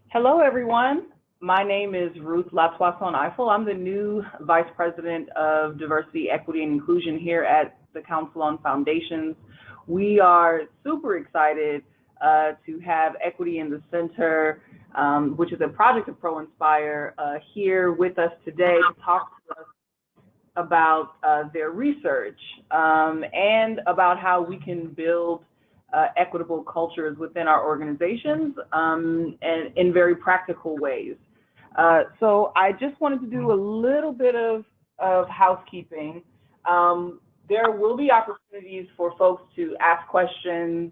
Hello, everyone. My name is Ruth Lapoisson-Eiffel. I'm the new Vice President of Diversity, Equity, and Inclusion here at the Council on Foundations. We are super excited to have Equity in the Center, which is a project of ProInspire, here with us today to talk to us about their research and about how we can build equitable cultures within our organizations and in very practical ways. So I just wanted to do a little bit of housekeeping. There will be opportunities for folks to ask questions,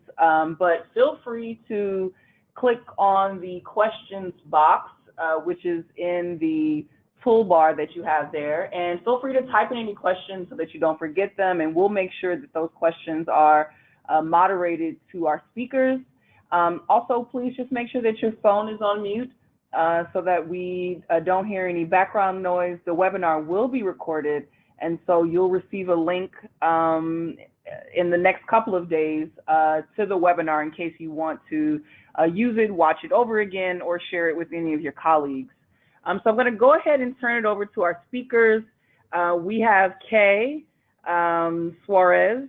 but feel free to click on the questions box, which is in the toolbar that you have there, and feel free to type in any questions so that you don't forget them, and we'll make sure that those questions are moderated to our speakers. Also, please just make sure that your phone is on mute so that we don't hear any background noise. The webinar will be recorded, and so you'll receive a link in the next couple of days to the webinar in case you want to use it, watch it over again, or share it with any of your colleagues. So I'm going to go ahead and turn it over to our speakers. We have Kay Suarez,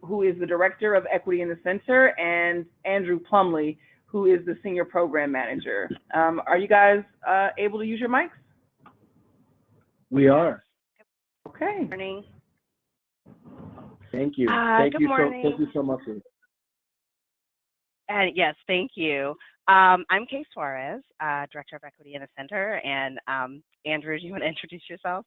who is the Director of Equity in the Center, and Andrew Plumley, who is the Senior Program Manager. Are you guys able to use your mics? We are. Okay. Good morning. Thank you. Thank you so much. Yes, thank you. I'm Kay Suarez, Director of Equity in the Center, and Andrew, do you want to introduce yourself?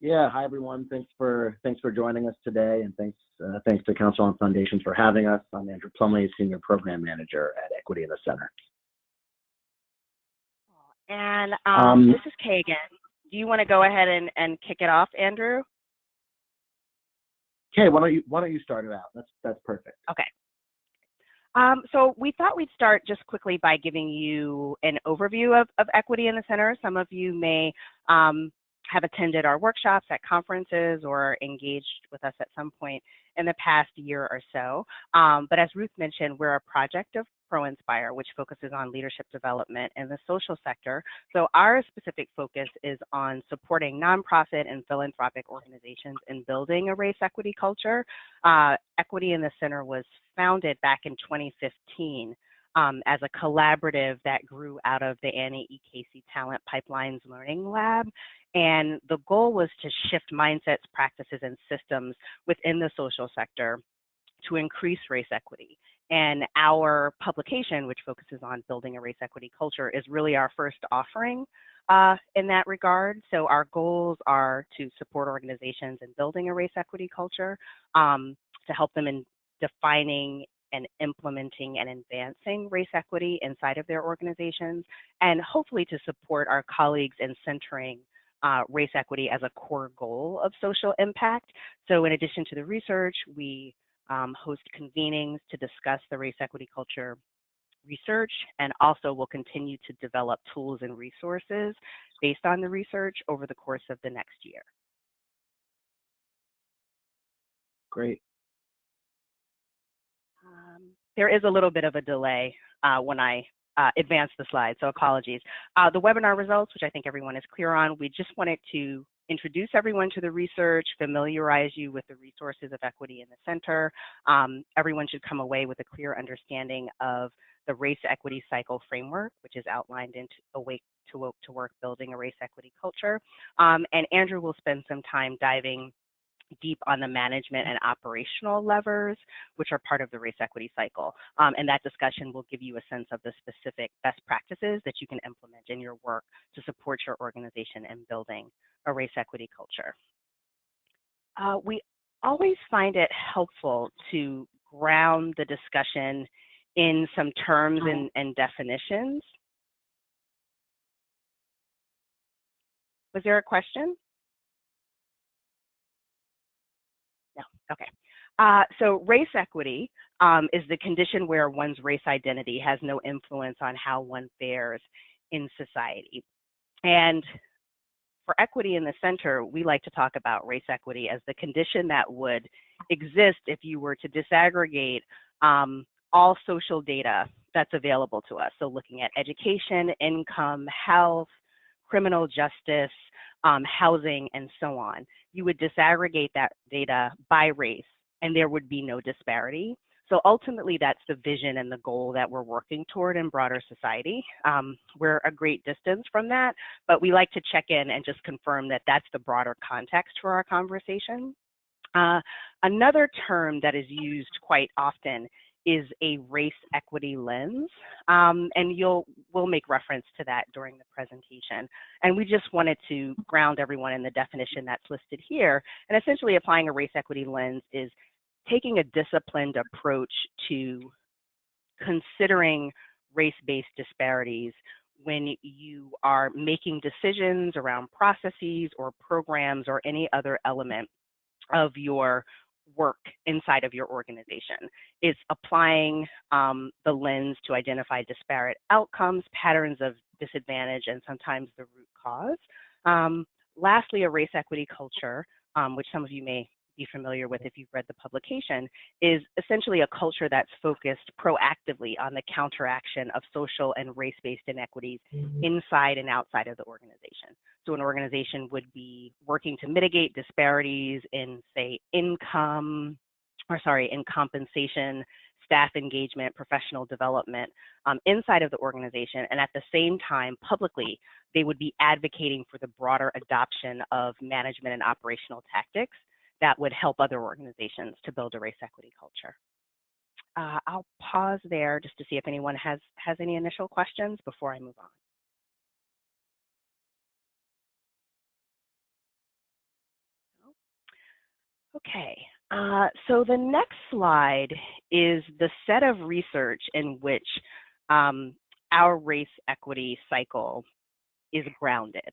Yeah, hi everyone. Thanks for joining us today, and thanks to Council on Foundations for having us. I'm Andrew Plumley, Senior Program Manager at Equity in the Center. And this is Kay again. Do you want to go ahead and kick it off, Andrew? Kay, why don't you start it out? That's perfect. Okay. So we thought we'd start just quickly by giving you an overview of Equity in the Center. Some of you may have attended our workshops at conferences or engaged with us at some point in the past year or so. But as Ruth mentioned, we're a project of ProInspire, which focuses on leadership development in the social sector. So our specific focus is on supporting nonprofit and philanthropic organizations in building a race equity culture. Equity in the Center was founded back in 2015 as a collaborative that grew out of the Annie E. Casey Talent Pipelines Learning Lab. And the goal was to shift mindsets, practices, and systems within the social sector to increase race equity. And our publication, which focuses on building a race equity culture, is really our first offering in that regard. So our goals are to support organizations in building a race equity culture, to help them in defining and implementing and advancing race equity inside of their organizations, and hopefully to support our colleagues in centering race equity as a core goal of social impact. So in addition to the research, we host convenings to discuss the race equity culture research, and also will continue to develop tools and resources based on the research over the course of the next year. Great. There is a little bit of a delay when I advance the slides, so apologies. The webinar results, which I think everyone is clear on, we just wanted to introduce everyone to the research, familiarize you with the resources of Equity in the Center. Everyone should come away with a clear understanding of the race equity cycle framework, which is outlined in Awake to Work, Building a Race Equity Culture. And Andrew will spend some time diving deep on the management and operational levers, which are part of the race equity cycle. And that discussion will give you a sense of the specific best practices that you can implement in your work to support your organization in building a race equity culture. We always find it helpful to ground the discussion in some terms and definitions. Was there a question? No, okay. So race equity is the condition where one's race identity has no influence on how one fares in society. And for Equity in the Center, we like to talk about race equity as the condition that would exist if you were to disaggregate all social data that's available to us. So looking at education, income, health, criminal justice, housing, and so on. You would disaggregate that data by race, and there would be no disparity. So ultimately, that's the vision and the goal that we're working toward in broader society. We're a great distance from that, but we like to check in and just confirm that that's the broader context for our conversation. Another term that is used quite often is a race equity lens, and we'll make reference to that during the presentation. And we just wanted to ground everyone in the definition that's listed here. And essentially applying a race equity lens is taking a disciplined approach to considering race-based disparities when you are making decisions around processes or programs or any other element of your work inside of your organization. It's applying the lens to identify disparate outcomes, patterns of disadvantage, and sometimes the root cause. Lastly, a race equity culture, which some of you may be familiar with if you've read the publication, is essentially a culture that's focused proactively on the counteraction of social and race-based inequities inside and outside of the organization. So an organization would be working to mitigate disparities in, say, in compensation, staff engagement, professional development inside of the organization. And at the same time, publicly, they would be advocating for the broader adoption of management and operational tactics that would help other organizations to build a race equity culture. I'll pause there just to see if anyone has any initial questions before I move on. Okay, so the next slide is the set of research in which our race equity cycle is grounded.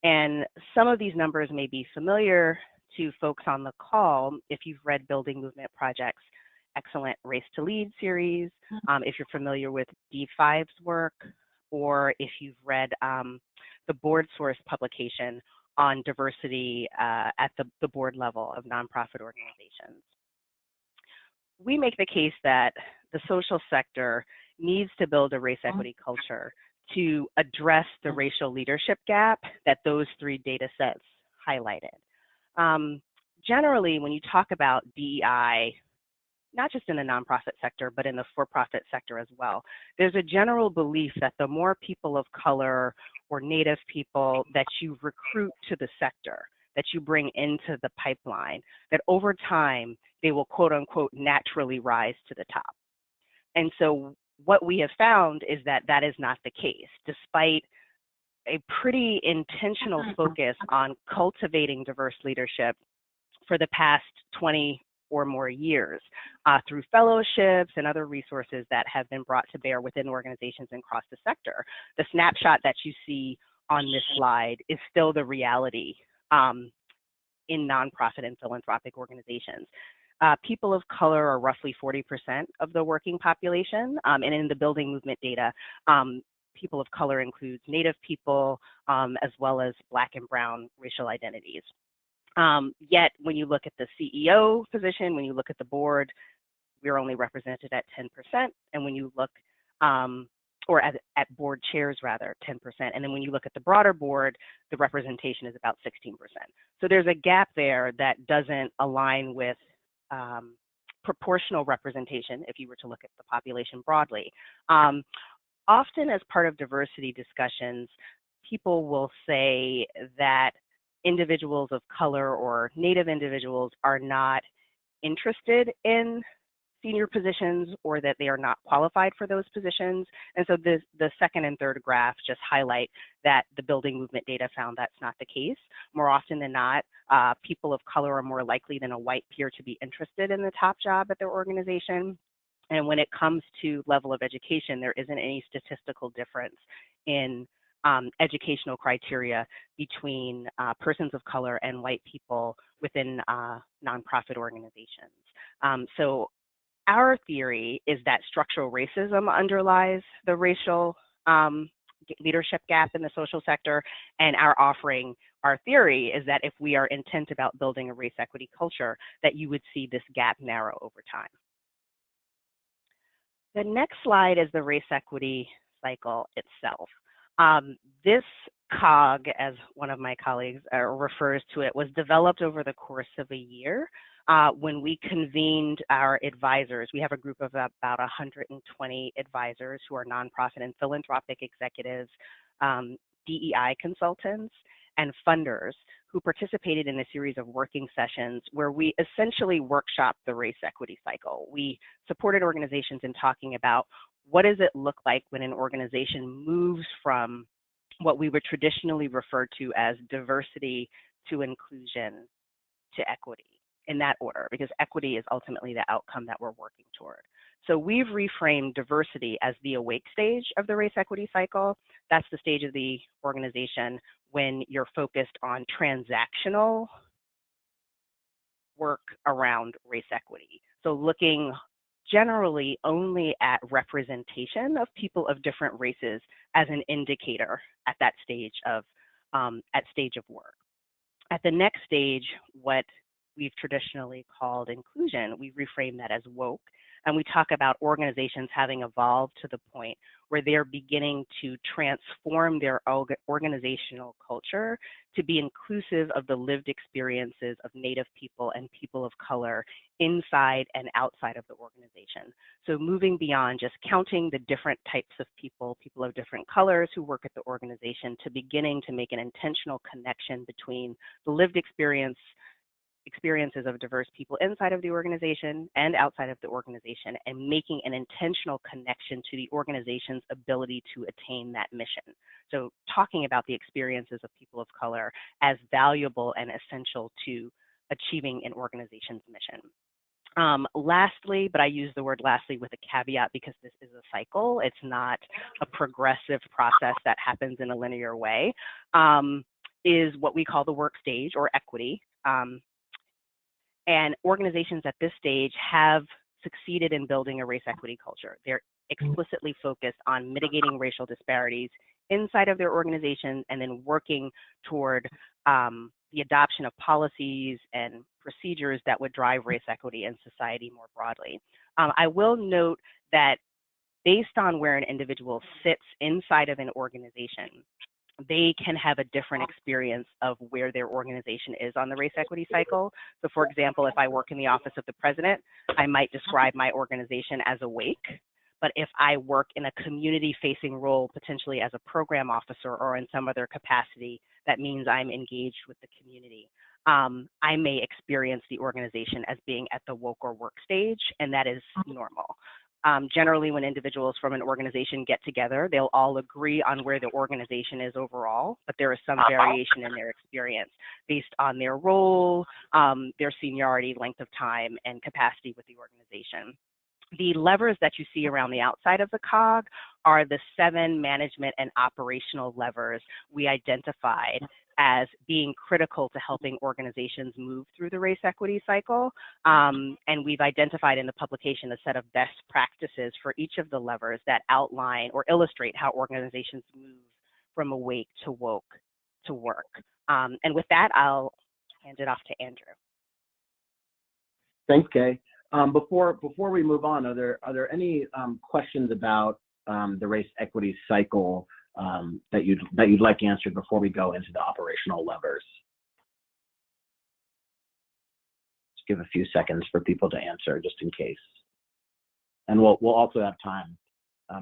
And some of these numbers may be familiar to folks on the call if you've read Building Movement Project's excellent Race to Lead series, if you're familiar with D5's work, or if you've read the board source publication on diversity at the board level of nonprofit organizations. We make the case that the social sector needs to build a race equity culture to address the racial leadership gap that those three data sets highlighted. Generally, when you talk about DEI, not just in the nonprofit sector, but in the for-profit sector as well, there's a general belief that the more people of color or Native people that you recruit to the sector, that you bring into the pipeline, that over time, they will quote unquote naturally rise to the top. And so what we have found is that that is not the case, despite a pretty intentional focus on cultivating diverse leadership for the past 20 or more years through fellowships and other resources that have been brought to bear within organizations and across the sector. The snapshot that you see on this slide is still the reality in nonprofit and philanthropic organizations. People of color are roughly 40% of the working population, and in the Building Movement data, people of color includes Native people as well as Black and Brown racial identities. Yet, when you look at the CEO position, when you look at the board, we're only represented at 10%. And when you look, or at board chairs rather, 10%. And then when you look at the broader board, the representation is about 16%. So there's a gap there that doesn't align with proportional representation if you were to look at the population broadly. Often as part of diversity discussions, people will say that individuals of color or Native individuals are not interested in senior positions or that they are not qualified for those positions. And so the second and third graph just highlight that the Building Movement data found that's not the case. More often than not, people of color are more likely than a white peer to be interested in the top job at their organization. And when it comes to level of education, there isn't any statistical difference in educational criteria between persons of color and white people within nonprofit organizations. So our theory is that structural racism underlies the racial leadership gap in the social sector, and our theory is that if we are intent about building a race equity culture, that you would see this gap narrow over time. The next slide is the race equity cycle itself. This COG, as one of my colleagues refers to it, was developed over the course of a year when we convened our advisors. We have a group of about 120 advisors who are nonprofit and philanthropic executives, DEI consultants, and funders who participated in a series of working sessions where we essentially workshopped the race equity cycle. We supported organizations in talking about what does it look like when an organization moves from what we would traditionally refer to as diversity to inclusion to equity, in that order, because equity is ultimately the outcome that we're working toward. So we've reframed diversity as the awake stage of the race equity cycle. That's the stage of the organization when you're focused on transactional work around race equity. So looking generally only at representation of people of different races as an indicator at that stage of work. At the next stage, what we've traditionally called inclusion, we reframe that as woke, and we talk about organizations having evolved to the point where they're beginning to transform their organizational culture to be inclusive of the lived experiences of Native people and people of color inside and outside of the organization. So moving beyond just counting the different types of people of different colors who work at the organization, to beginning to make an intentional connection between the lived experiences of diverse people inside of the organization and outside of the organization, and making an intentional connection to the organization's ability to attain that mission. So talking about the experiences of people of color as valuable and essential to achieving an organization's mission. Lastly, but I use the word lastly with a caveat because this is a cycle, it's not a progressive process that happens in a linear way, is what we call the work stage or equity. And organizations at this stage have succeeded in building a race equity culture. They're explicitly focused on mitigating racial disparities inside of their organization and then working toward the adoption of policies and procedures that would drive race equity in society more broadly. I will note that based on where an individual sits inside of an organization, they can have a different experience of where their organization is on the race equity cycle. So for example, if I work in the office of the president, I might describe my organization as awake. But if I work in a community-facing role, potentially as a program officer or in some other capacity, that means I'm engaged with the community. I may experience the organization as being at the woke or work stage, and that is normal. Generally, when individuals from an organization get together, they'll all agree on where the organization is overall, but there is some variation in their experience based on their role, their seniority, length of time, and capacity with the organization. The levers that you see around the outside of the COG are the 7 management and operational levers we identified as being critical to helping organizations move through the race equity cycle. And we've identified in the publication a set of best practices for each of the levers that outline or illustrate how organizations move from awake to woke to work. And with that, I'll hand it off to Andrew. Thanks, Kay. Before we move on, are there any questions about the race equity cycle that you'd like answered before we go into the operational levers? Just give a few seconds for people to answer, just in case. And we'll also have time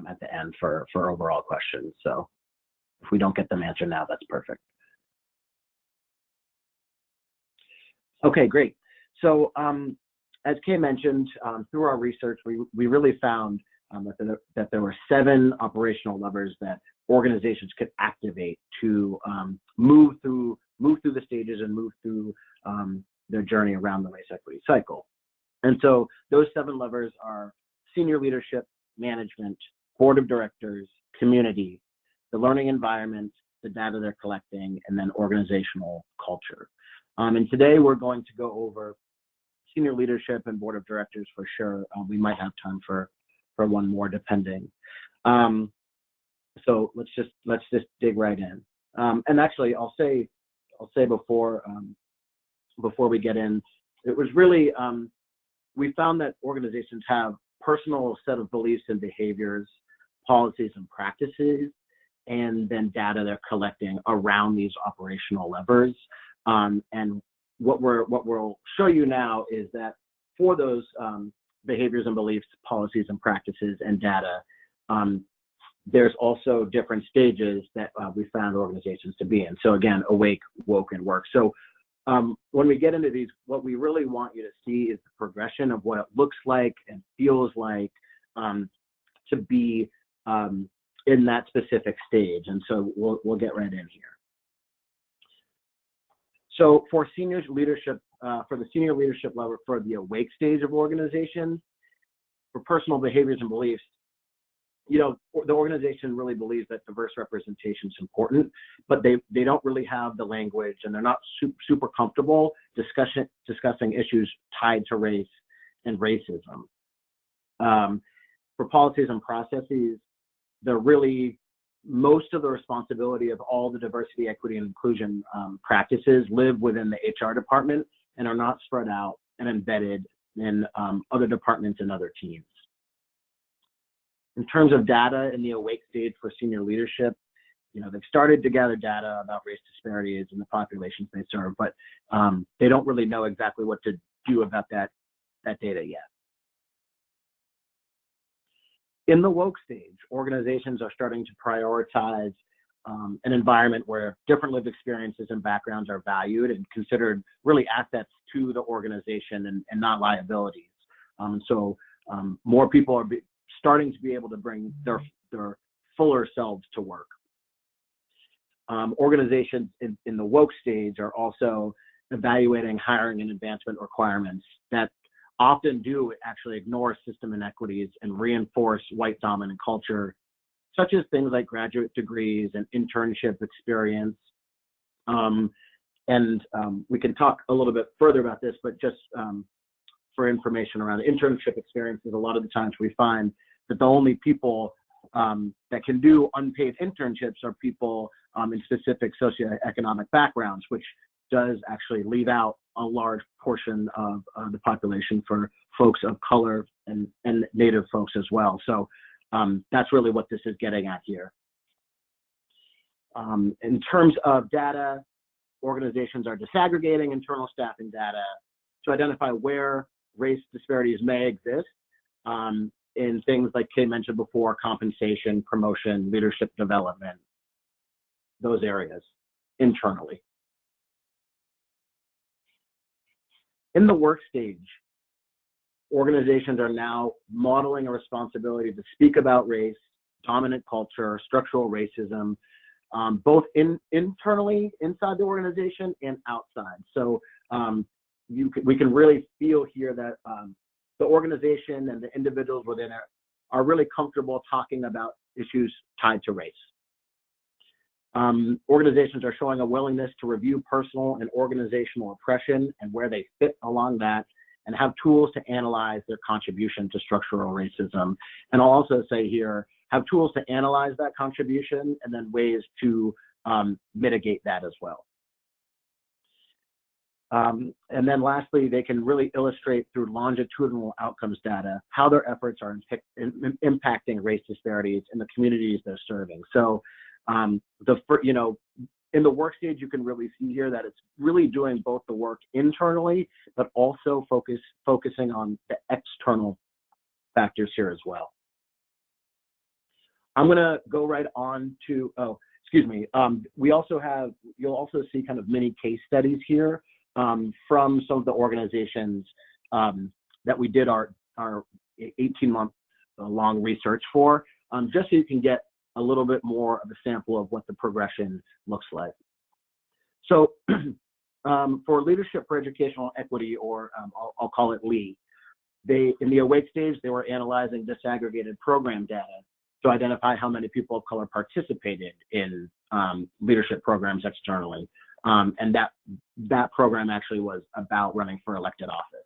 at the end for overall questions. So if we don't get them answered now, that's perfect. Okay, great. So as Kay mentioned, through our research, we really found that there were 7 operational levers that organizations could activate to move through the stages and move through their journey around the race equity cycle. And so those 7 levers are senior leadership, management, board of directors, community, the learning environment, the data they're collecting, and then organizational culture. And today we're going to go over senior leadership and board of directors for sure. We might have time for one more depending. So let's just dig right in. And actually, I'll say before we get in, it was really we found that organizations have personal set of beliefs and behaviors, policies and practices, and then data they're collecting around these operational levers. And what we'll show you now is that for those behaviors and beliefs, policies and practices, and data, there's also different stages that we found organizations to be in. So again, awake, woke, and work. So when we get into these, what we really want you to see is the progression of what it looks like and feels like to be in that specific stage. And so we'll get right in here. So for senior leadership, for the senior leadership level, for the awake stage of organization, for personal behaviors and beliefs, you know, the organization really believes that diverse representation is important, but they don't really have the language, and they're not super comfortable discussing issues tied to race and racism. For policies and processes, they're really, most of the responsibility of all the diversity, equity, and inclusion practices live within the HR department and are not spread out and embedded in other departments and other teams. In terms of data in the awake stage for senior leadership, you know, they've started to gather data about race disparities in the populations they serve, but they don't really know exactly what to do about that data yet. In the woke stage, organizations are starting to prioritize an environment where different lived experiences and backgrounds are valued and considered really assets to the organization and not liabilities. So more people are starting to be able to bring their fuller selves to work. Organizations in the woke stage are also evaluating hiring and advancement requirements that often do actually ignore system inequities and reinforce white dominant culture, such as things like graduate degrees and internship experience. We can talk a little bit further about this, but just for information around internship experiences, a lot of the times we find that the only people that can do unpaid internships are people in specific socioeconomic backgrounds, which does actually leave out a large portion of the population for folks of color and Native folks as well. So that's really what this is getting at here. In terms of data, organizations are disaggregating internal staffing data to identify where race disparities may exist in things like Kay mentioned before, compensation, promotion, leadership development, those areas internally. In the work stage, organizations are now modeling a responsibility to speak about race, dominant culture, structural racism, both internally inside the organization and outside. So we can really feel here that the organization and the individuals within it are really comfortable talking about issues tied to race. Organizations are showing a willingness to review personal and organizational oppression and where they fit along that, and have tools to analyze their contribution to structural racism. And I'll also say here, have tools to analyze that contribution and then ways to mitigate that as well. And then lastly, they can really illustrate through longitudinal outcomes data how their efforts are impacting race disparities in the communities they're serving. So in the work stage, you can really see here that it's really doing both the work internally, but also focusing on the external factors here as well. I'm gonna go right on to, you'll also see kind of mini case studies here from some of the organizations that we did our 18-month long research for, just so you can get a little bit more of a sample of what the progression looks like. So for Leadership for Educational Equity, or I'll call it LEE, in the awake stage, they were analyzing disaggregated program data to identify how many people of color participated in leadership programs externally. And that program actually was about running for elected office.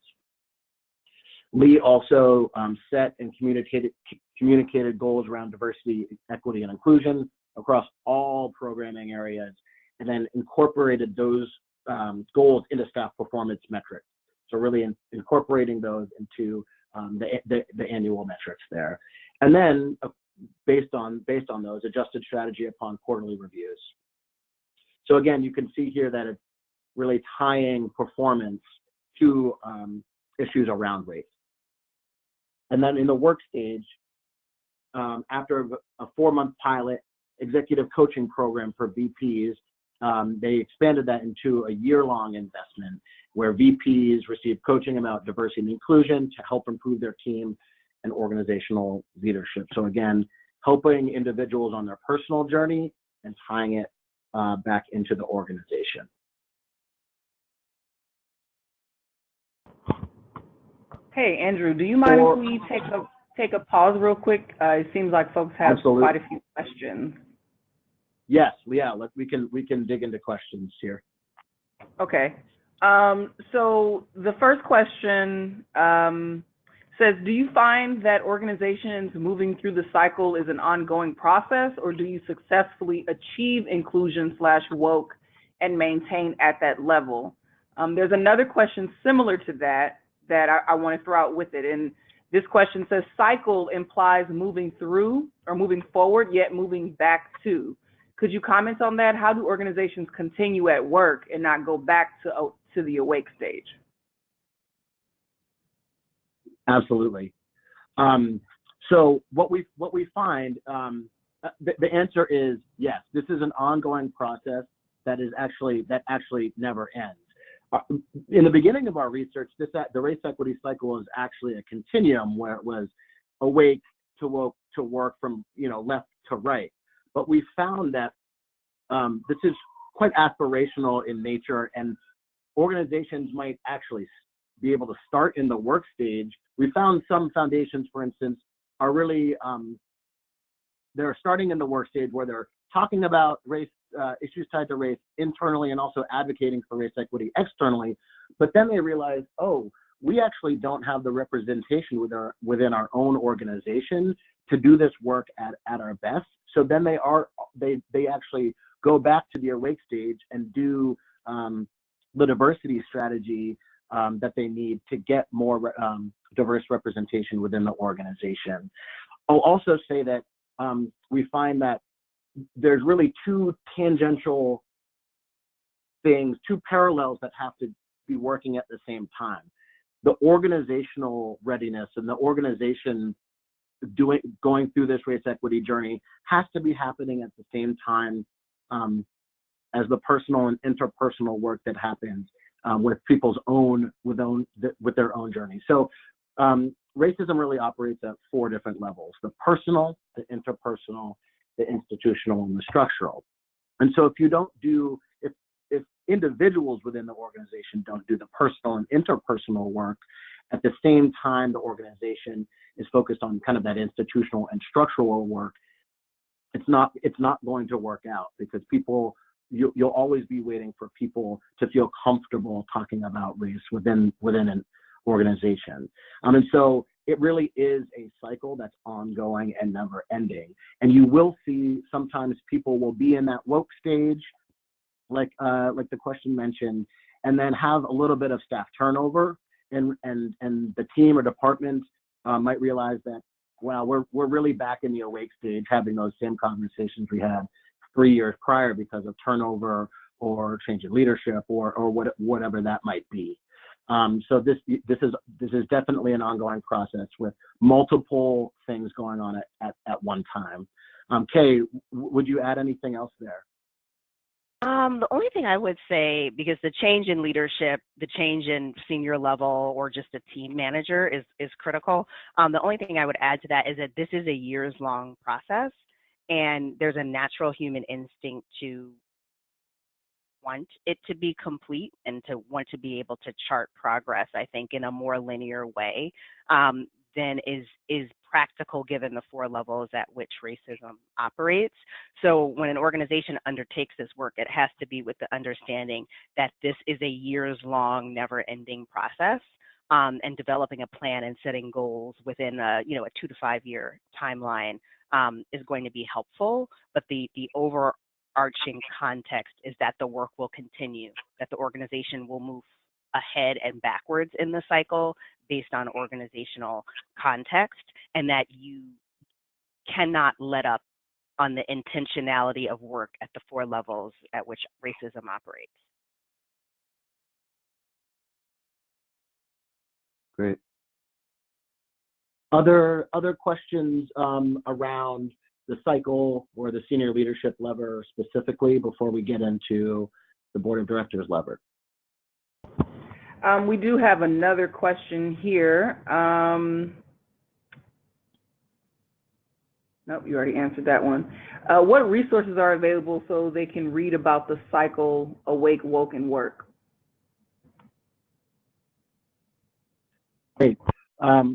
LEE also set and communicated goals around diversity, equity, and inclusion across all programming areas, and then incorporated those goals into staff performance metrics. So really incorporating those into the annual metrics there. And then based on those, adjusted strategy upon quarterly reviews. So again, you can see here that it's really tying performance to issues around race. And then in the work stage, after a 4-month pilot executive coaching program for VPs, they expanded that into a year-long investment where VPs receive coaching about diversity and inclusion to help improve their team and organizational leadership. So again, helping individuals on their personal journey and tying it back into the organization. Hey, Andrew, do you mind if we take a pause real quick? It seems like folks have quite a few questions. Yes, yeah, we can dig into questions here. Okay. So the first question says, do you find that organizations moving through the cycle is an ongoing process, or do you successfully achieve inclusion/woke and maintain at that level? There's another question similar to that I want to throw out with it. And this question says, cycle implies moving through or moving forward, yet moving back to. Could you comment on that? How do organizations continue at work and not go back to the awake stage? Absolutely. So what we find, the answer is yes. This is an ongoing process that actually never ends. In the beginning of our research, the race equity cycle is actually a continuum where it was awake to woke to work from left to right. But we found that this is quite aspirational in nature, and organizations might actually be able to start in the work stage. We found some foundations, for instance, are really, they're starting in the work stage where they're talking about race, issues tied to race internally and also advocating for race equity externally. But then they realize, oh, we actually don't have the representation within our own organization to do this work at our best. So then they actually go back to the awake stage and do the diversity strategy that they need to get more diverse representation within the organization. I'll also say that we find that there's really two tangential things, two parallels that have to be working at the same time. The organizational readiness and the organization going through this race equity journey has to be happening at the same time as the personal and interpersonal work that happens with people's with their own journey. So racism really operates at 4 different levels: the personal, the interpersonal, the institutional, and the structural. And so if individuals within the organization don't do the personal and interpersonal work, at the same time the organization is focused on kind of that institutional and structural work, it's not going to work out, because you'll always be waiting for people to feel comfortable talking about race within an organization. And so it really is a cycle that's ongoing and never ending. And you will see sometimes people will be in that woke stage, like the question mentioned, and then have a little bit of staff turnover, and the team or department might realize that, wow, we're really back in the awake stage, having those same conversations we had 3 years prior because of turnover or change in leadership or whatever that might be. So this is definitely an ongoing process with multiple things going on at one time. Kay, would you add anything else there? The only thing I would say, because the change in leadership, the change in senior level or just a team manager is critical. The only thing I would add to that is that this is a years-long process, and there's a natural human instinct to want it to be complete and to want to be able to chart progress, I think, in a more linear way than is practical given the 4 levels at which racism operates. So when an organization undertakes this work, it has to be with the understanding that this is a years-long, never-ending process, and developing a plan and setting goals within a 2 to 5 year timeline is going to be helpful. But the overarching context is that the work will continue, that the organization will move ahead and backwards in the cycle based on organizational context, and that you cannot let up on the intentionality of work at the 4 levels at which racism operates. Great. Other questions around the cycle or the senior leadership lever specifically before we get into the board of directors lever? We do have another question here. Nope, you already answered that one. What resources are available so they can read about the cycle, awake, woke, and work? Great.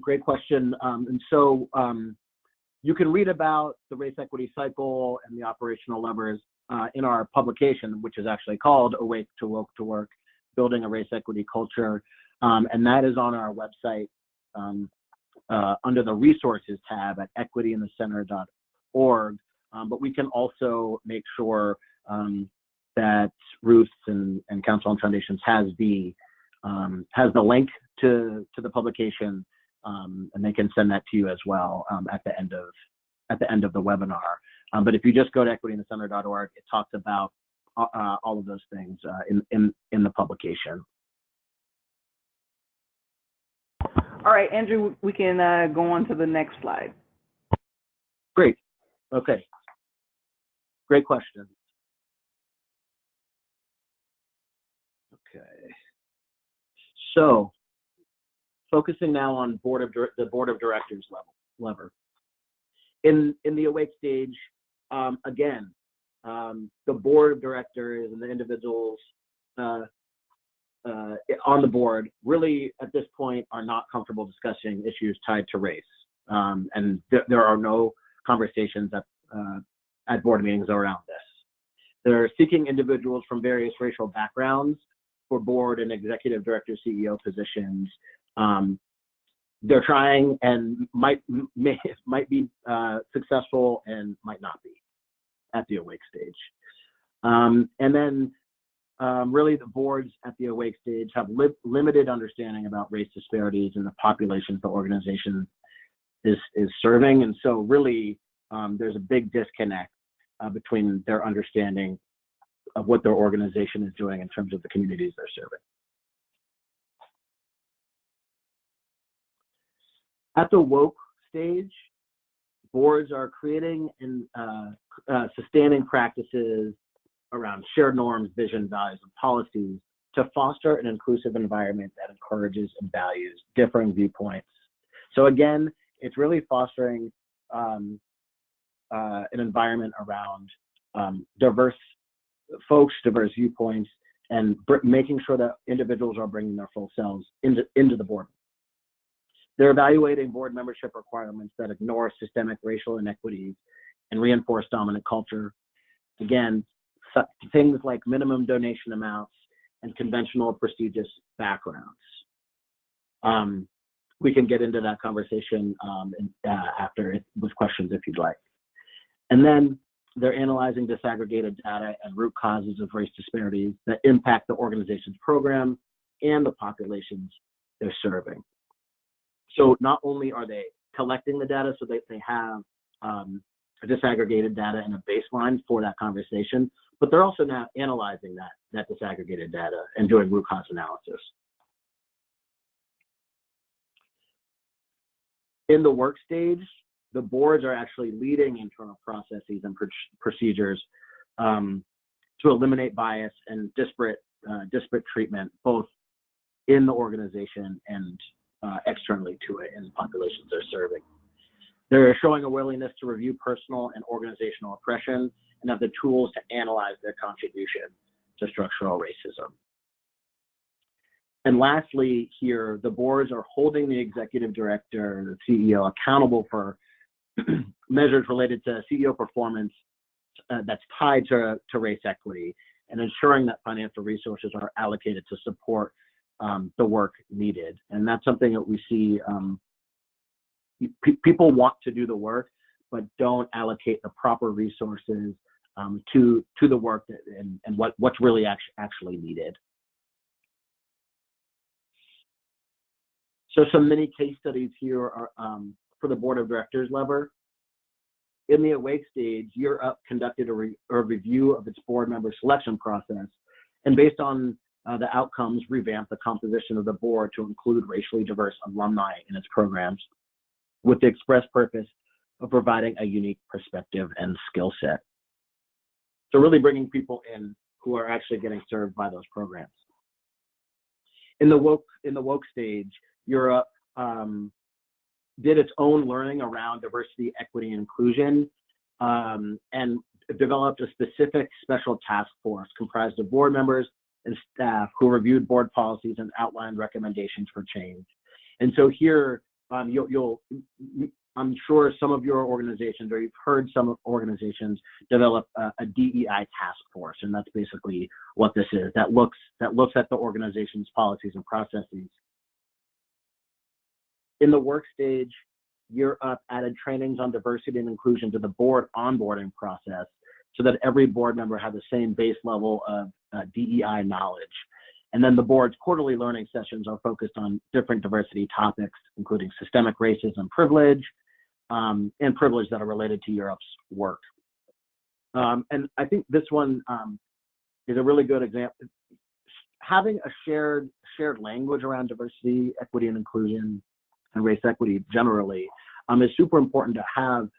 Great question. And so you can read about the race equity cycle and the operational levers in our publication, which is actually called Awake to Woke to Work, Building a Race Equity Culture. And that is on our website under the resources tab at equityinthecenter.org. But we can also make sure that Ruth and Council on Foundations has the link to the publication, and they can send that to you as well at the end of the webinar. But if you just go to equityinthecenter.org, it talks about all of those things in the publication. All right, Andrew, we can go on to the next slide. Great. Okay. Great question. Okay. So, focusing now on the board of directors lever. In the awake stage, again, the board of directors and the individuals on the board really at this point are not comfortable discussing issues tied to race, and there are no conversations at board meetings around this. They're seeking individuals from various racial backgrounds for board and executive director CEO positions. They're trying and might be successful and might not be at the awake stage. And then really the boards at the awake stage have limited understanding about race disparities in the populations the organization is serving. And so really there's a big disconnect between their understanding of what their organization is doing in terms of the communities they're serving. At the woke stage, boards are creating and sustaining practices around shared norms, vision, values, and policies to foster an inclusive environment that encourages and values differing viewpoints. So again, it's really fostering an environment around diverse folks, diverse viewpoints, and making sure that individuals are bringing their full selves into the board. They're evaluating board membership requirements that ignore systemic racial inequities and reinforce dominant culture. Again, things like minimum donation amounts and conventional prestigious backgrounds. We can get into that conversation after with questions if you'd like. And then they're analyzing disaggregated data and root causes of race disparities that impact the organization's program and the populations they're serving. So not only are they collecting the data so that they have disaggregated data and a baseline for that conversation, but they're also now analyzing that disaggregated data and doing root cause analysis. In the work stage, the boards are actually leading internal processes and procedures to eliminate bias and disparate treatment, both in the organization and externally to it in the populations they're serving. They're showing a willingness to review personal and organizational oppression and have the tools to analyze their contribution to structural racism. And lastly here, the boards are holding the executive director, the CEO, accountable for measures related to CEO performance that's tied to race equity, and ensuring that financial resources are allocated to support the work needed. And that's something that we see people want to do the work, but don't allocate the proper resources to the work and what's really actually needed. So some mini case studies here are for the board of directors lever. In the awake stage, Year Up conducted a review of its board member selection process, and based on the outcomes, revamped the composition of the board to include racially diverse alumni in its programs, with the express purpose of providing a unique perspective and skill set. So really bringing people in who are actually getting served by those programs. In the woke stage, Year Up did its own learning around diversity, equity, and inclusion, and developed a specific special task force comprised of board members and staff who reviewed board policies and outlined recommendations for change. And so here, I'm sure some of your organizations, or you've heard some organizations develop a DEI task force, and that's basically what this is. That looks at the organization's policies and processes. In the work stage, Year Up added trainings on diversity and inclusion to the board onboarding process so that every board member had the same base level of DEI knowledge. And then the board's quarterly learning sessions are focused on different diversity topics, including systemic racism, privilege, and privilege that are related to Year Up's work. And I think this one is a really good example. Having a shared language around diversity, equity, and inclusion, and race equity generally is super important to have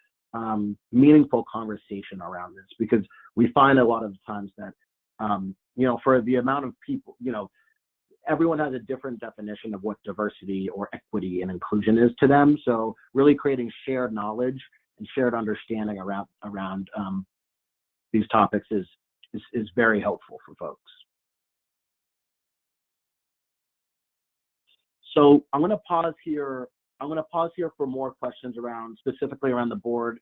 meaningful conversation around this, because we find a lot of times that, for the amount of people, everyone has a different definition of what diversity or equity and inclusion is to them. So really creating shared knowledge and shared understanding around these topics is very helpful for folks. So I'm going to pause here. For more questions specifically around the board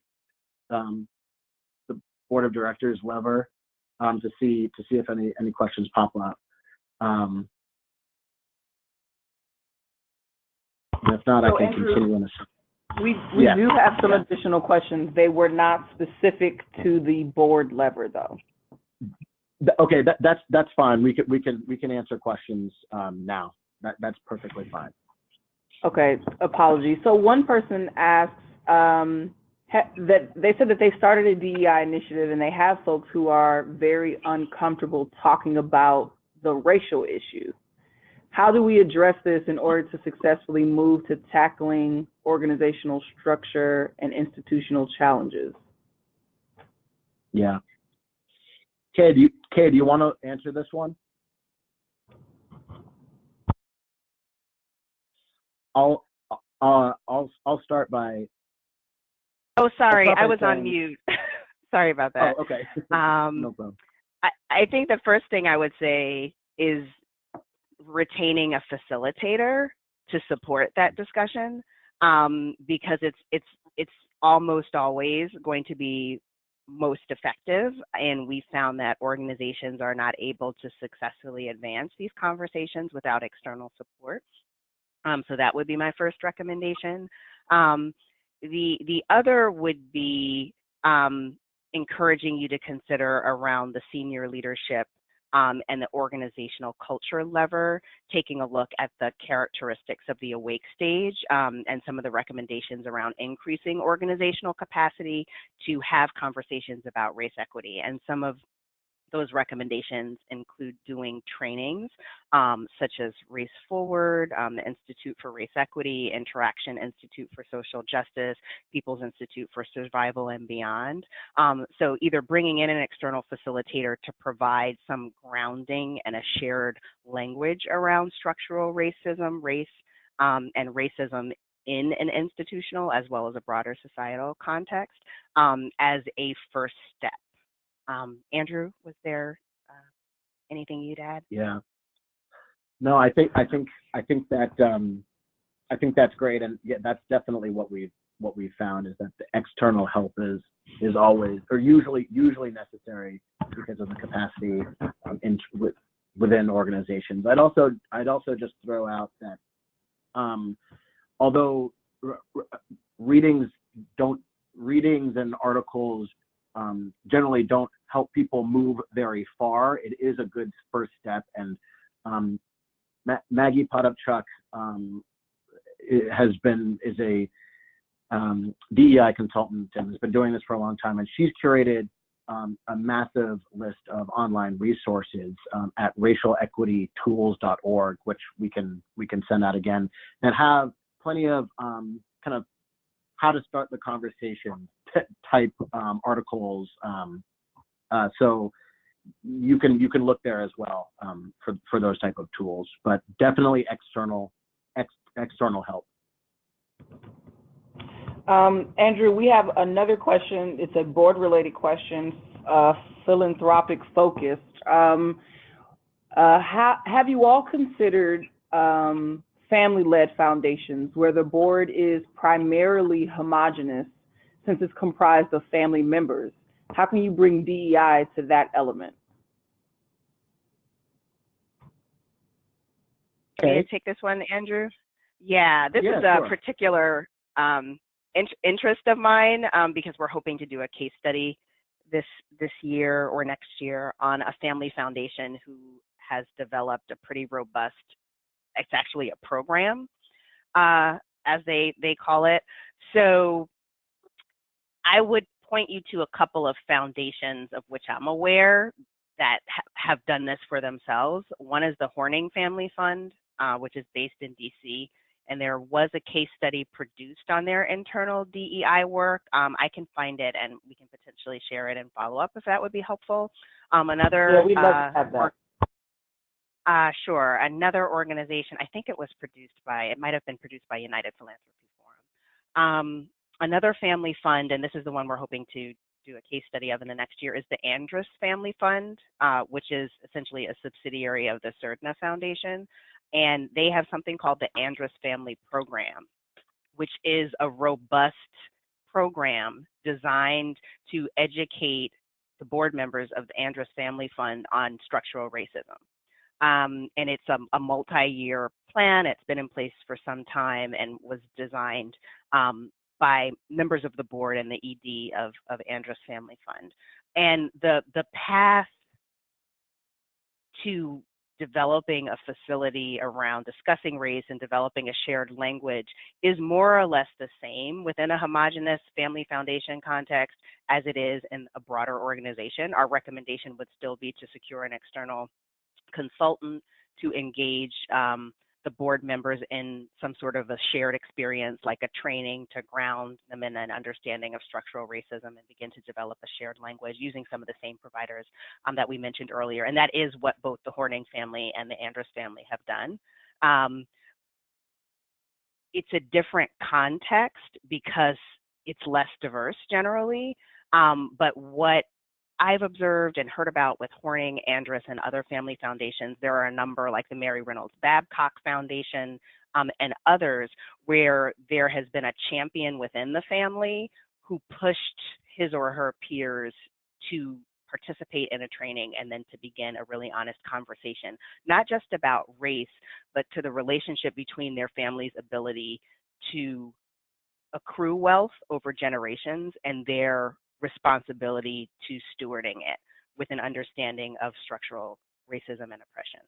of directors lever, to see if any questions pop up. If not, so I can Andrew, continue on this. We do have some additional questions. They were not specific to the board lever, though. Okay, that's fine. We can answer questions now. That's perfectly fine. Okay, apologies. So one person asks that they said that they started a DEI initiative and they have folks who are very uncomfortable talking about the racial issue. How do we address this in order to successfully move to tackling organizational structure and institutional challenges? Yeah. Kay, do you want to answer this one? I'll start by. Oh, sorry, I was on mute. Sorry about that. Oh, okay. No problem. I think the first thing I would say is retaining a facilitator to support that discussion, because it's almost always going to be most effective, and we found that organizations are not able to successfully advance these conversations without external support. So that would be my first recommendation. The other would be encouraging you to consider around the senior leadership and the organizational culture lever, taking a look at the characteristics of the awake stage and some of the recommendations around increasing organizational capacity to have conversations about race equity. And some of those recommendations include doing trainings such as Race Forward, the Institute for Race Equity, Interaction Institute for Social Justice, People's Institute for Survival and Beyond. So either bringing in an external facilitator to provide some grounding and a shared language around structural racism, race, and racism in an institutional as well as a broader societal context as a first step. Andrew, was there anything you'd add? Yeah. No, I think that's great, and yeah, that's definitely what we've found is that the external help is always or usually necessary because of the capacity within organizations. I'd also just throw out that although readings and articles generally don't help people move very far, it is a good first step. And Maggie Potapchuk is a DEI consultant and has been doing this for a long time, and she's curated a massive list of online resources at racialequitytools.org, which we can send out again, that have plenty of kind of how to start the conversation type articles. So you can look there as well for those type of tools, but definitely external help. Andrew, we have another question. It's a board-related question, philanthropic focused. Have you all considered family-led foundations where the board is primarily homogenous since it's comprised of family members? How can you bring DEI to that element? Can you take this one, Andrew? Yeah, this is a particular interest of mine because we're hoping to do a case study this year or next year on a family foundation who has developed a pretty robust, it's actually a program, as they call it. So I would point you to a couple of foundations of which I'm aware that have done this for themselves. One is the Horning Family Fund, which is based in DC, and there was a case study produced on their internal DEI work. I can find it and we can potentially share it and follow up if that would be helpful. Yeah, we'd love to have that. Sure, another organization, I think it might have been produced by United Philanthropy Forum. Another family fund, and this is the one we're hoping to do a case study of in the next year, is the Andrus Family Fund, which is essentially a subsidiary of the Surdna Foundation. And they have something called the Andrus Family Program, which is a robust program designed to educate the board members of the Andrus Family Fund on structural racism. And it's a multi-year plan. It's been in place for some time and was designed by members of the board and the ED of Andrus Family Fund. And the path to developing a facility around discussing race and developing a shared language is more or less the same within a homogenous family foundation context as it is in a broader organization. Our recommendation would still be to secure an external consultant to engage the board members in some sort of a shared experience, like a training to ground them in an understanding of structural racism and begin to develop a shared language using some of the same providers that we mentioned earlier. And that is what both the Horning family and the Andrus family have done. It's a different context because it's less diverse generally, but what I've observed and heard about with Horning, Andrus, and other family foundations, there are a number like the Mary Reynolds Babcock Foundation and others where there has been a champion within the family who pushed his or her peers to participate in a training and then to begin a really honest conversation, not just about race, but to the relationship between their family's ability to accrue wealth over generations and their responsibility to stewarding it with an understanding of structural racism and oppression.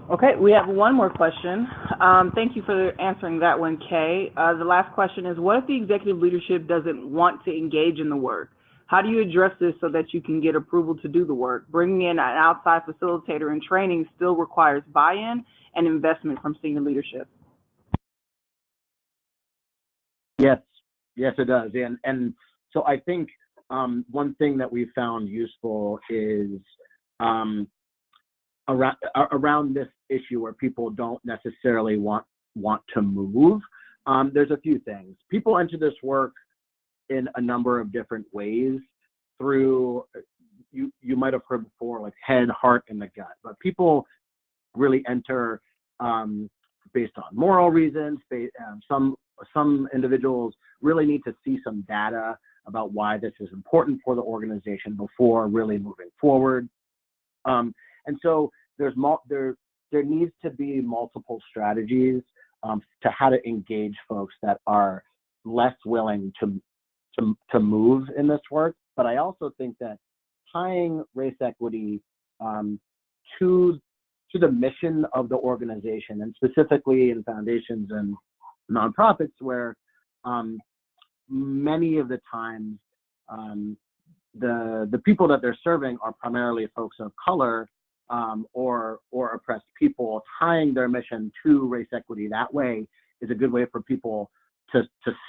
Okay, we have one more question. Thank you for answering that one, Kay. The last question is, what if the executive leadership doesn't want to engage in the work? How do you address this so that you can get approval to do the work? Bringing in an outside facilitator in training still requires buy-in and investment from senior leadership. Yes, it does. And so I think one thing that we found useful is around this issue where people don't necessarily want to move. There's a few things. People enter this work in a number of different ways through, you might have heard before, like head, heart, and the gut. But people really enter based on moral reasons. Some individuals really need to see some data about why this is important for the organization before really moving forward. And so there needs to be multiple strategies to how to engage folks that are less willing to move in this work. But I also think that tying race equity to the mission of the organization, and specifically in foundations and nonprofits, where many of the times the people that they're serving are primarily folks of color or oppressed people. Tying their mission to race equity that way is a good way for people to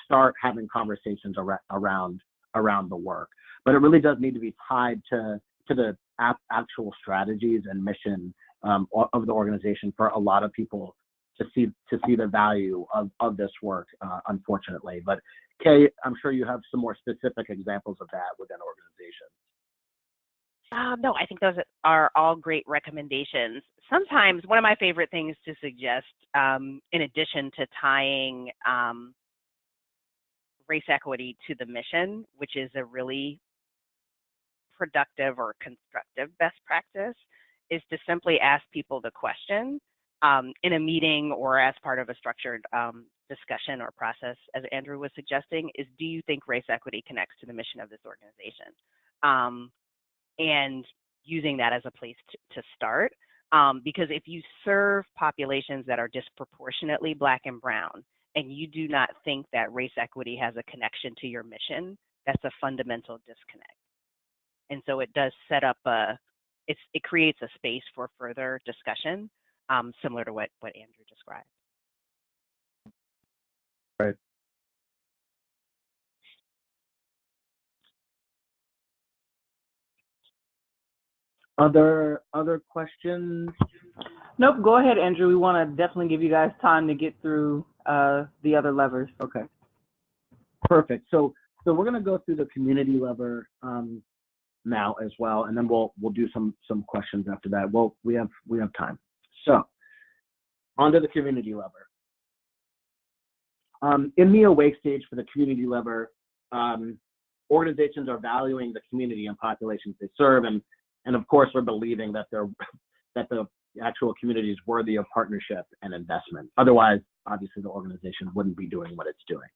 start having conversations around the work. But it really does need to be tied to the actual strategies and mission of the organization for a lot of people to see the value of this work, unfortunately. But Kay, I'm sure you have some more specific examples of that within organizations. No, I think those are all great recommendations. Sometimes one of my favorite things to suggest, in addition to tying race equity to the mission, which is a really productive or constructive best practice, is to simply ask people the question in a meeting or as part of a structured discussion or process, as Andrew was suggesting, is, do you think race equity connects to the mission of this organization? And using that as a place to start. Because if you serve populations that are disproportionately Black and Brown, and you do not think that race equity has a connection to your mission, that's a fundamental disconnect. And so it does set up it creates a space for further discussion, similar to what Andrew described. Right. Other questions? Nope, go ahead, Andrew. We want to definitely give you guys time to get through the other levers. Okay. Perfect. So we're going to go through the community lever now as well, and then we'll do some questions after that. Well, we have time. So onto the community lever. In the awake stage for the community lever, organizations are valuing the community and populations they serve, and of course, we're believing that the actual community is worthy of partnership and investment. Otherwise, obviously, the organization wouldn't be doing what it's doing.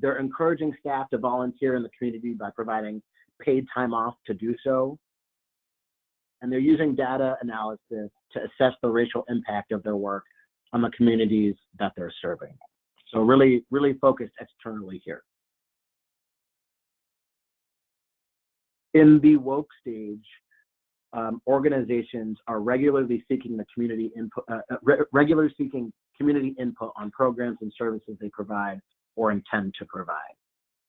They're encouraging staff to volunteer in the community by providing paid time off to do so. And they're using data analysis to assess the racial impact of their work on the communities that they're serving. So really, really focused externally here. In the woke stage, organizations are regularly seeking community input on programs and services they provide or intend to provide.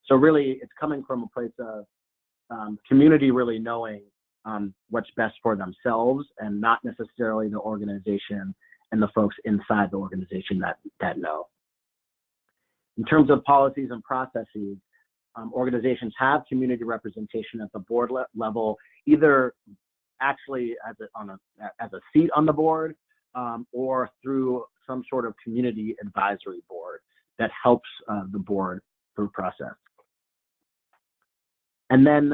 So really, it's coming from a place of community really knowing what's best for themselves, and not necessarily the organization and the folks inside the organization that know. In terms of policies and processes, organizations have community representation at the board level, either actually as a seat on the board or through some sort of community advisory board that helps the board through process. And then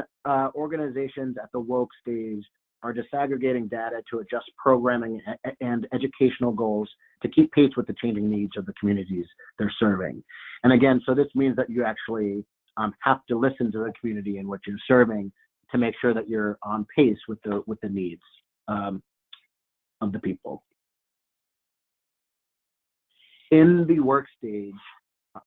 organizations at the woke stage are disaggregating data to adjust programming and educational goals to keep pace with the changing needs of the communities they're serving. And again, so this means that you actually have to listen to the community in which you're serving to make sure that you're on pace with the needs of the people. In the work stage,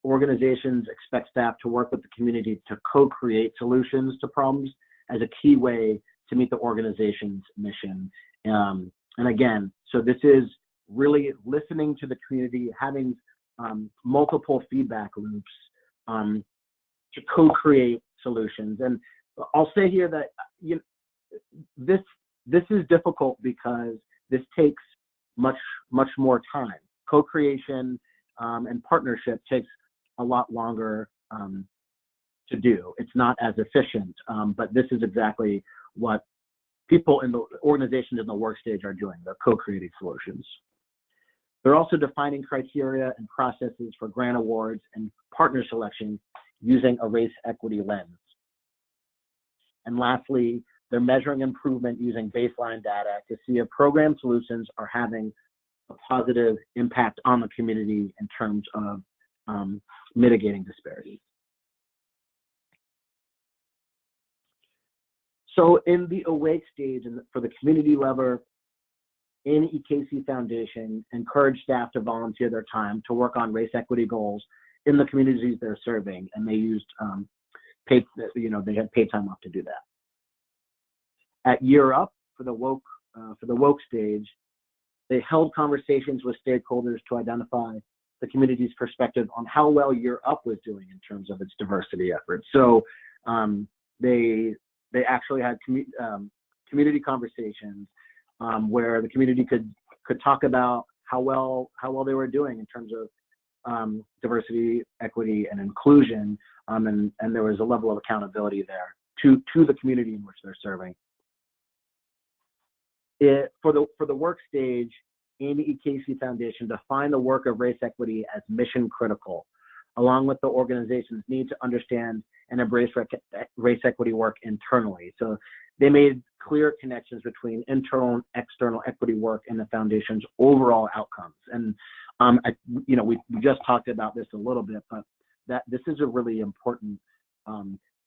organizations expect staff to work with the community to co-create solutions to problems as a key way to meet the organization's mission. And again, so this is really listening to the community, having multiple feedback loops to co-create solutions. And I'll say here that this is difficult because this takes much more time. Co-creation and partnership takes a lot longer to do. It's not as efficient, but this is exactly what people in the organizations in the work stage are doing. They're co-creating solutions. They're also defining criteria and processes for grant awards and partner selection using a race equity lens. And lastly, they're measuring improvement using baseline data to see if program solutions are having a positive impact on the community in terms of mitigating disparities. So in the awake stage and for the community level, ANE-EKC Foundation encouraged staff to volunteer their time to work on race equity goals in the communities they're serving, and they used they had paid time off to do that. At Year Up, for the woke stage, they held conversations with stakeholders to identify the community's perspective on how well Year Up was doing in terms of its diversity efforts. So they actually had community conversations where the community could talk about how well they were doing in terms of diversity, equity, and inclusion, and there was a level of accountability there to the community in which they're serving. For the work stage, ANE-EKC Foundation defined the work of race equity as mission critical, along with the organization's need to understand and embrace race equity work internally. So they made clear connections between internal and external equity work and the foundation's overall outcomes. And we just talked about this a little bit, but that this is a really important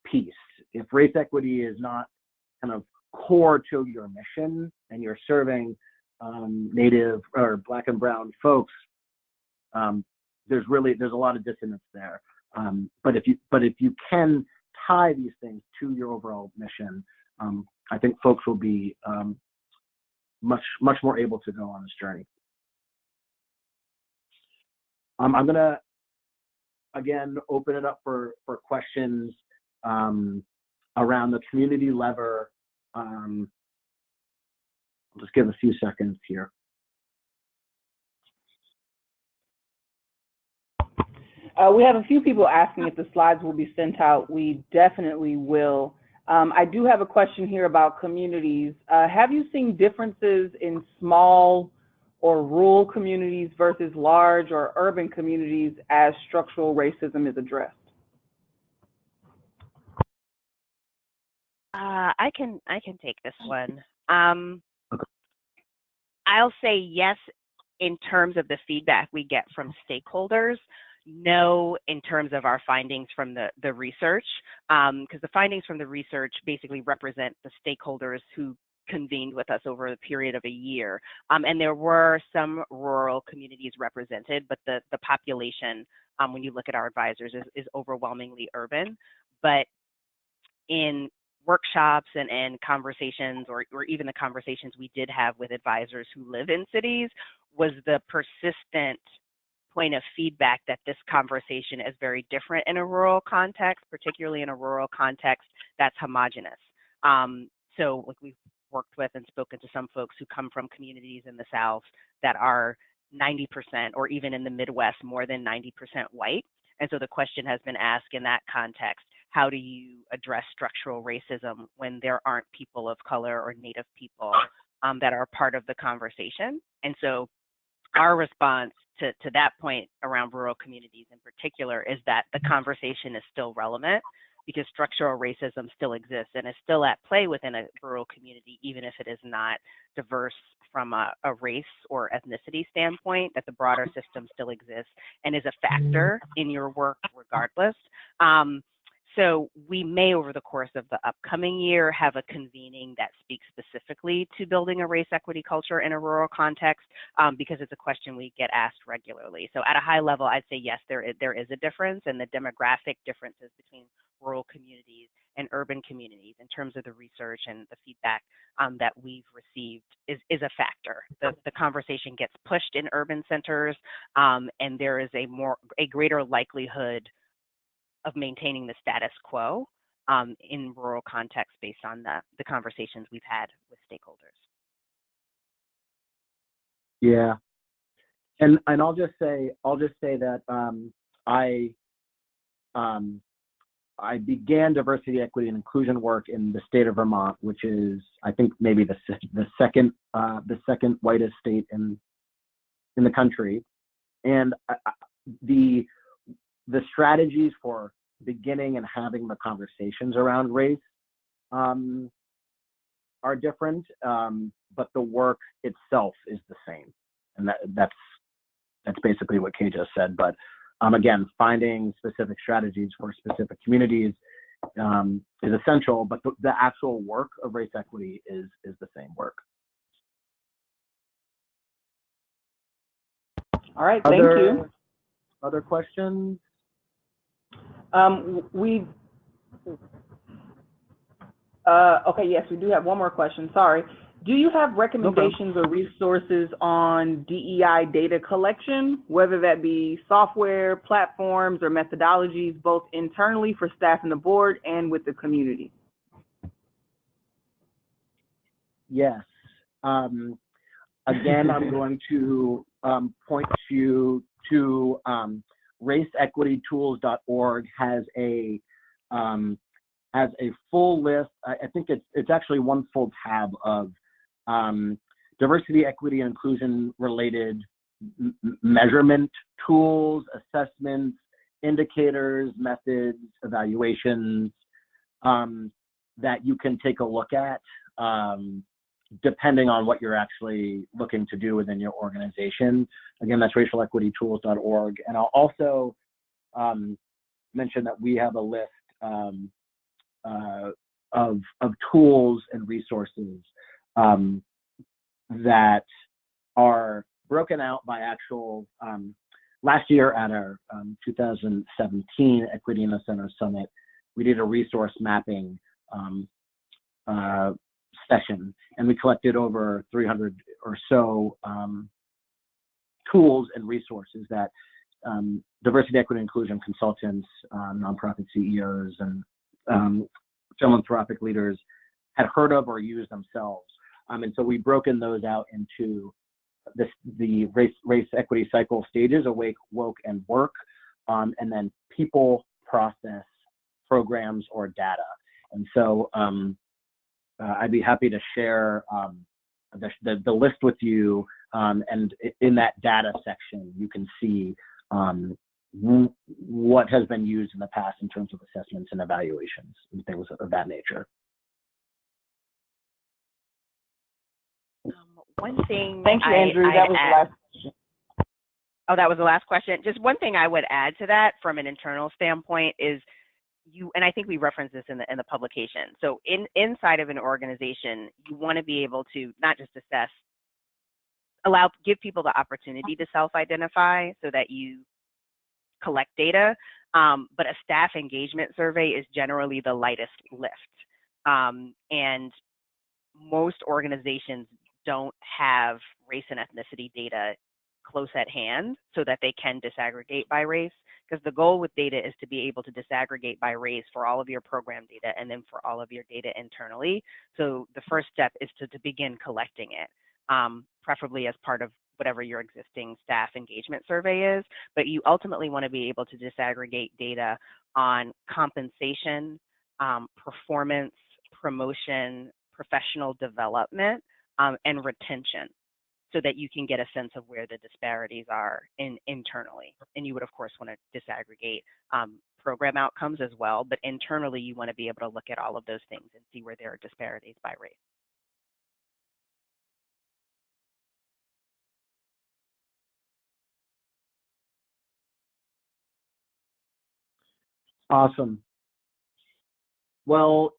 piece. If race equity is not kind of core to your mission and you're serving Native or Black and Brown folks, there's a lot of dissonance there. But if you can tie these things to your overall mission, I think folks will be much more able to go on this journey. I'm gonna again open it up for questions around the community lever. I'll just give a few seconds here. We have a few people asking if the slides will be sent out. We definitely will. I do have a question here about communities. Have you seen differences in small or rural communities versus large or urban communities as structural racism is addressed? I can take this one. I'll say yes in terms of the feedback we get from stakeholders. No, in terms of our findings from the research, because the findings from the research basically represent the stakeholders who convened with us over a period of a year. And there were some rural communities represented, but the population, when you look at our advisors, is overwhelmingly urban. But in workshops and conversations, or even the conversations we did have with advisors who live in cities, was the persistent point of feedback that this conversation is very different in a rural context, particularly in a rural context that's homogenous. So like we've worked with and spoken to some folks who come from communities in the South that are 90%, or even in the Midwest, more than 90% white. And so the question has been asked in that context, how do you address structural racism when there aren't people of color or Native people that are part of the conversation? And so our response to that point around rural communities in particular is that the conversation is still relevant, because structural racism still exists and is still at play within a rural community, even if it is not diverse from a race or ethnicity standpoint, that the broader system still exists and is a factor in your work regardless. So we may, over the course of the upcoming year, have a convening that speaks specifically to building a race equity culture in a rural context, because it's a question we get asked regularly. So at a high level, I'd say yes, there is a difference, and the demographic differences between rural communities and urban communities in terms of the research and the feedback that we've received is a factor. The conversation gets pushed in urban centers, and there is a greater likelihood of maintaining the status quo in rural context based on the conversations we've had with stakeholders. Yeah, and I'll just say that I began diversity, equity, and inclusion work in the state of Vermont, which is, I think, maybe the second whitest state in the country, and the strategies for beginning and having the conversations around race are different, but the work itself is the same, and that's basically what Kay just said. But again, finding specific strategies for specific communities is essential, but the actual work of race equity is the same work. All right, thank you. Other questions? Okay, yes, we do have one more question, sorry. Do you have recommendations or resources on DEI data collection, whether that be software, platforms, or methodologies, both internally for staff and the board and with the community? Yes. Again, I'm going to point you to raceequitytools.org has a full list. I think it's actually one full tab of diversity, equity, and inclusion related measurement tools, assessments, indicators, methods, evaluations that you can take a look at depending on what you're actually looking to do within your organization. Again, that's racialequitytools.org. And I'll also mention that we have a list of tools and resources that are broken out by actual, last year at our 2017 Equity in the Center Summit, we did a resource mapping session, and we collected over 300 or so tools and resources that diversity, equity, and inclusion consultants, nonprofit CEOs, and philanthropic leaders had heard of or used themselves. And so we've broken those out into the race equity cycle stages: awake, woke, and work, and then people, process, programs, or data. And so I'd be happy to share the list with you, and in that data section, you can see what has been used in the past in terms of assessments and evaluations and things of that nature. One thing. Thank you, Andrew. That was the last question. Oh, that was the last question. Just one thing I would add to that from an internal standpoint is and I think we referenced this in the publication. So inside of an organization, you want to be able to not just assess, give people the opportunity to self-identify so that you collect data, but a staff engagement survey is generally the lightest lift. And most organizations don't have race and ethnicity data close at hand so that they can disaggregate by race, because the goal with data is to be able to disaggregate by race for all of your program data and then for all of your data internally. So the first step is to begin collecting it, preferably as part of whatever your existing staff engagement survey is, but you ultimately want to be able to disaggregate data on compensation, performance, promotion, professional development, and retention, so that you can get a sense of where the disparities are internally. And you would, of course, want to disaggregate program outcomes as well, but internally you want to be able to look at all of those things and see where there are disparities by race. Awesome. Well,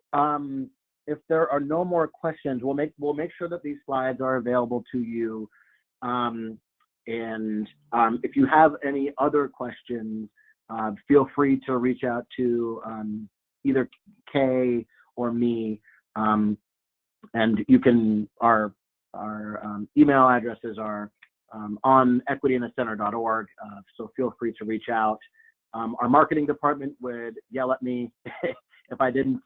if there are no more questions, we'll make sure that these slides are available to you. And if you have any other questions, feel free to reach out to either Kay or me. And you can, our email addresses are on equityinthecenter.org, so feel free to reach out. Our marketing department would yell at me if I didn't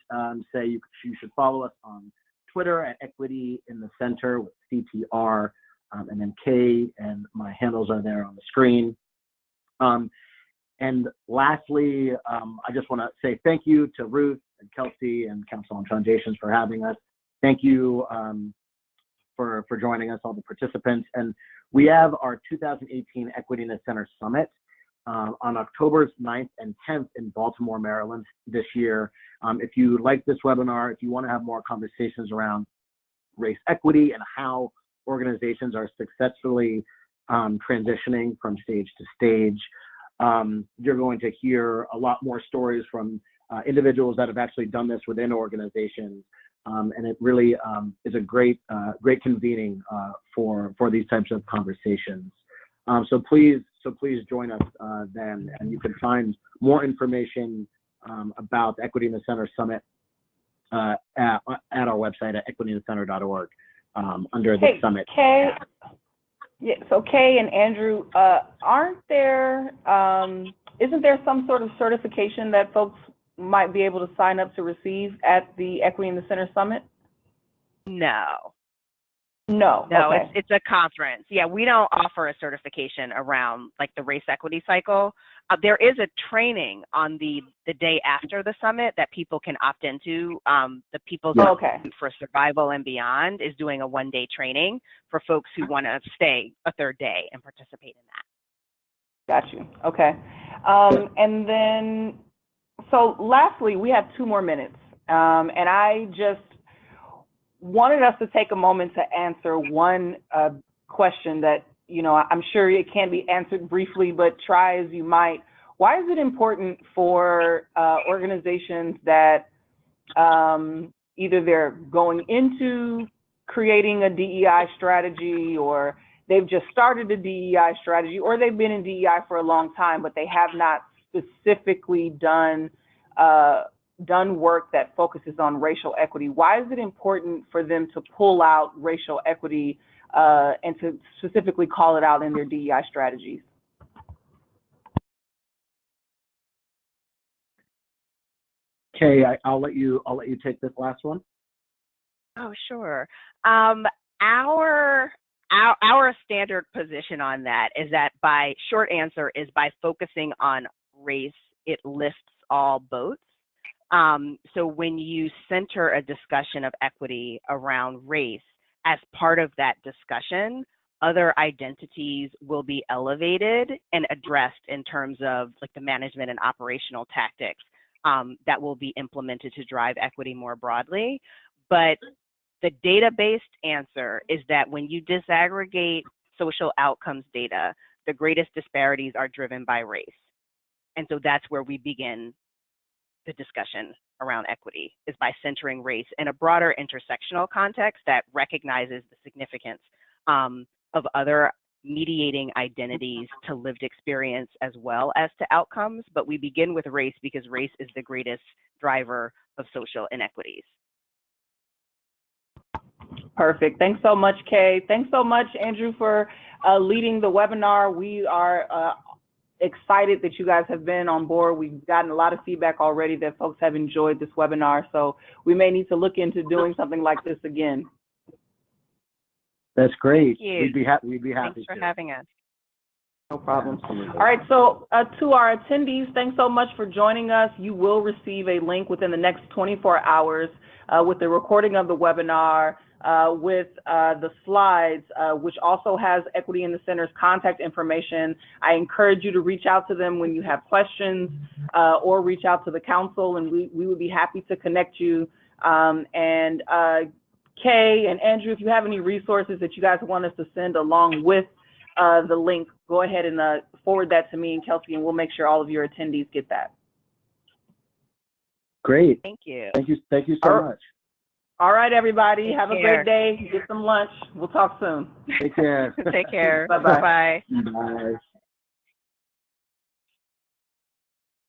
say you should follow us on Twitter at Equity in the Center with CTR, and then K, and my handles are there on the screen. And lastly, I just want to say thank you to Ruth and Kelsey and Council on Foundations for having us. Thank you for joining us, all the participants. And we have our 2018 Equity in the Center Summit on October 9th and 10th in Baltimore, Maryland this year. If you like this webinar, if you want to have more conversations around race equity and how organizations are successfully transitioning from stage to stage, you're going to hear a lot more stories from individuals that have actually done this within organizations. And it really is a great convening for these types of conversations. So please join us then, and you can find more information about Equity in the Center Summit at our website at equityinthecenter.org under the summit. Kay, yeah, so Kay and Andrew, isn't there some sort of certification that folks might be able to sign up to receive at the Equity in the Center Summit? No. No, okay. It's a conference. Yeah, we don't offer a certification around like the race equity cycle. There is a training on the day after the summit that people can opt into. The People's Institute for Survival and Beyond is doing a one-day training for folks who want to stay a third day and participate in that. Got you. Okay. And then, so lastly, we have 2 more minutes, and I just wanted us to take a moment to answer one question that, you know, I'm sure it can be answered briefly, but try as you might. Why is it important for organizations that either they're going into creating a DEI strategy, or they've just started a DEI strategy, or they've been in DEI for a long time, but they have not specifically done work that focuses on racial equity? Why is it important for them to pull out racial equity and to specifically call it out in their DEI strategies? Kay, I'll let you take this last one. Oh, sure. Our standard position on that is that short answer is by focusing on race, it lifts all boats. So when you center a discussion of equity around race, as part of that discussion, other identities will be elevated and addressed in terms of like the management and operational tactics that will be implemented to drive equity more broadly. But the data-based answer is that when you disaggregate social outcomes data, the greatest disparities are driven by race. And so that's where we begin the discussion around equity, is by centering race in a broader intersectional context that recognizes the significance of other mediating identities to lived experience as well as to outcomes. But we begin with race because race is the greatest driver of social inequities. Perfect. Thanks so much, Kay. Thanks so much, Andrew, for leading the webinar. We are excited that you guys have been on board. We've gotten a lot of feedback already that folks have enjoyed this webinar, so we may need to look into doing something like this again. That's great. Thank you. We'd be happy. Thanks for having us. No problem. All right, so to our attendees, thanks so much for joining us. You will receive a link within the next 24 hours with the recording of the webinar, with the slides, which also has Equity in the Center's contact information. I encourage you to reach out to them when you have questions or reach out to the council, and we would be happy to connect you. Kay and Andrew, if you have any resources that you guys want us to send along with the link, go ahead and forward that to me and Kelsey, and we'll make sure all of your attendees get that. Great. Thank you. Thank you so much. All right, everybody. Have a great day. Get some lunch. We'll talk soon. Take care. Take care. Bye-bye. Bye. Bye.